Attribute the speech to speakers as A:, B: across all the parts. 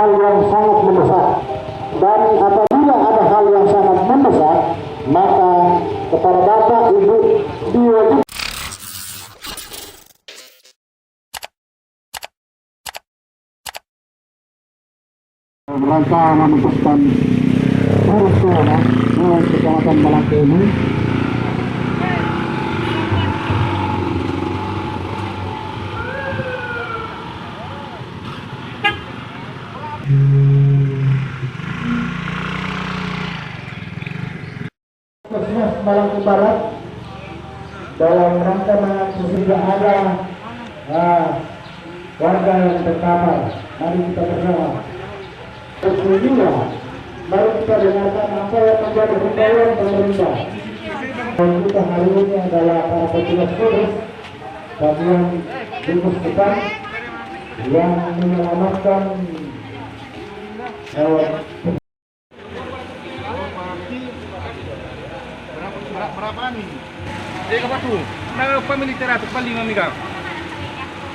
A: hal yang sangat mendesak, dan apabila ada hal yang sangat mendesak, maka kepada Bapak Ibu diwajibkan rangka memutuskan harus corona di Kecamatan Malangke ini. Puskesmas Malangke Barat dalam rangka sehingga ada warga yang terkapar. Mari kita bersama. Kedua, mari kita dengarkan apa yang menjadi himbauan pemerintah. Dan kita hari ini adalah para petugas kudus bagian dinas depan yang menyelamatkan
B: berapa nih? Dia apa tuh? Nah, pemiliter atau paling amiga?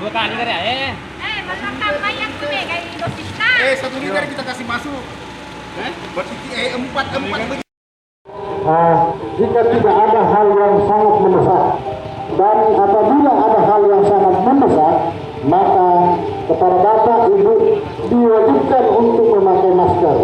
C: 2 kali dari
D: Matambay yang tuh kayak dosis na.
B: 1 liter kita kasih masuk. Berarti 4
A: jika tidak ada hal yang sangat mendesak, dan apabila ada hal yang sangat mendesak, maka kepada Bapak Ibu diwajibkan untuk memakai masker.